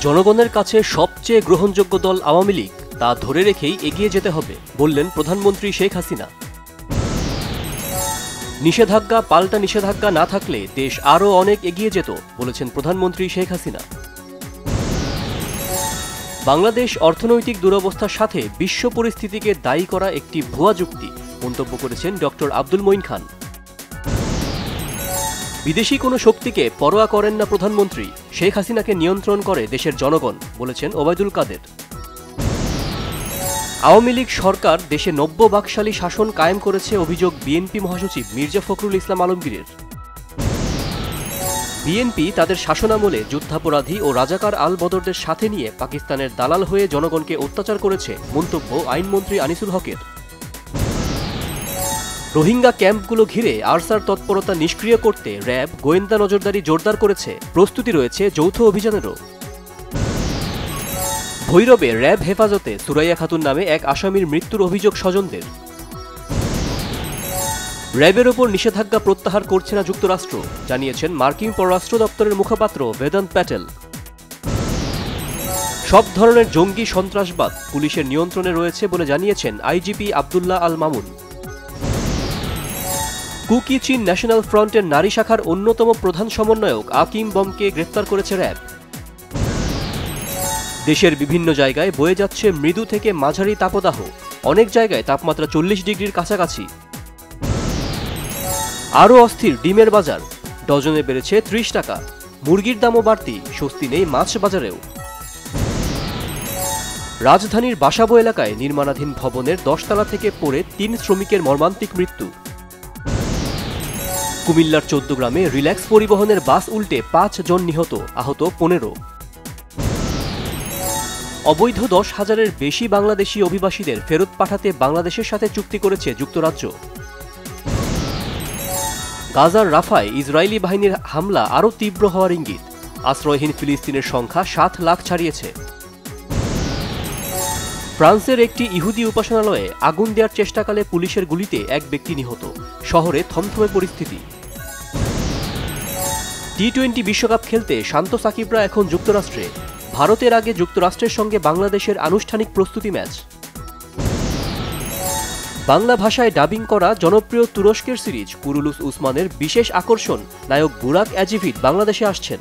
জনগণের কাছে সবচেয়ে গ্রহণযোগ্য দল আওয়ামী লীগ তা ধরে রেখেই এগিয়ে যেতে হবে বললেন প্রধানমন্ত্রী শেখ হাসিনা। নিষেধাজ্ঞা পাল্টা নিষেধাজ্ঞা না থাকলে দেশ আরও অনেক এগিয়ে যেত বলেছেন প্রধানমন্ত্রী শেখ হাসিনা। বাংলাদেশ অর্থনৈতিক দুরবস্থার সাথে বিশ্ব পরিস্থিতিকে দায়ী করা একটি ভুয়া যুক্তি মন্তব্য করেছেন ডক্টর আব্দুল মঈন খান। বিদেশি কোনো শক্তিকে পরোয়া করেন না প্রধানমন্ত্রী, শেখ হাসিনাকে নিয়ন্ত্রণ করে দেশের জনগণ বলেছেন ওবায়দুল কাদের। আওয়ামী লীগ সরকার দেশে নব্যবাকশালী শাসন কায়েম করেছে অভিযোগ বিএনপি মহাসচিব মির্জা ফখরুল ইসলাম আলমগীরের। বিএনপি তাদের শাসনামলে যুদ্ধাপরাধী ও রাজাকার আল বদরদের সাথে নিয়ে পাকিস্তানের দালাল হয়ে জনগণকে অত্যাচার করেছে মন্তব্য আইনমন্ত্রী আনিসুল হকের। রোহিঙ্গা ক্যাম্পগুলো ঘিরে আরসার তৎপরতা নিষ্ক্রিয় করতে র্যাব গোয়েন্দা নজরদারি জোরদার করেছে, প্রস্তুতি রয়েছে যৌথ অভিযানেরও। ভৈরবে র্যাব হেফাজতে সুরাইয়া খাতুন নামে এক আসামির মৃত্যুর অভিযোগ স্বজনদের। র্যাবের ওপর নিষেধাজ্ঞা প্রত্যাহার করছে না যুক্তরাষ্ট্র, জানিয়েছেন মার্কিন পররাষ্ট্র দপ্তরের মুখপাত্র বেদান্ত প্যাটেল। সব ধরনের জঙ্গি সন্ত্রাসবাদ পুলিশের নিয়ন্ত্রণে রয়েছে বলে জানিয়েছেন আইজিপি আবদুল্লাহ আল মামুন। কুকি চীন ন্যাশনাল ফ্রন্টের নারী শাখার অন্যতম প্রধান সমন্বয়ক আকিম বমকে গ্রেফতার করেছে র্যাব। দেশের বিভিন্ন জায়গায় বয়ে যাচ্ছে মৃদু থেকে মাঝারি তাপদাহ, অনেক জায়গায় তাপমাত্রা 40 ডিগ্রির কাছাকাছি। আরও অস্থির ডিমের বাজার, ডজনে বেড়েছে 30 টাকা। মুরগির দামও বাড়তি, স্বস্তি নেই মাছ বাজারেও। রাজধানীর বাসাবো এলাকায় নির্মাণাধীন ভবনের 10 তলা থেকে পড়ে 3 শ্রমিকের মর্মান্তিক মৃত্যু। কুমিল্লার 14 গ্রামে রিল্যাক্স পরিবহনের বাস উল্টে 5 জন নিহত, আহত 15। অবৈধ 10,000-এর বেশি বাংলাদেশি অভিবাসীদের ফেরত পাঠাতে বাংলাদেশের সাথে চুক্তি করেছে যুক্তরাজ্য। গাজার রাফায় ইসরায়েলি বাহিনীর হামলা আরও তীব্র হওয়ার ইঙ্গিত, আশ্রয়হীন ফিলিস্তিনের সংখ্যা 7 লাখ ছাড়িয়েছে। ফ্রান্সের একটি ইহুদি উপাসনালয়ে আগুন দেওয়ার চেষ্টাকালে পুলিশের গুলিতে এক ব্যক্তি নিহত, শহরে থমথমে পরিস্থিতি। টি-20 বিশ্বকাপ খেলতে শান্ত সাকিবরা এখন যুক্তরাষ্ট্রে, ভারতের আগে যুক্তরাষ্ট্রের সঙ্গে বাংলাদেশের আনুষ্ঠানিক প্রস্তুতি ম্যাচ। বাংলা ভাষায় ডাবিং করা জনপ্রিয় তুরস্কের সিরিজ কুরুলুস উসমানের বিশেষ আকর্ষণ নায়ক বুরাক এজিভিট বাংলাদেশে আসছেন।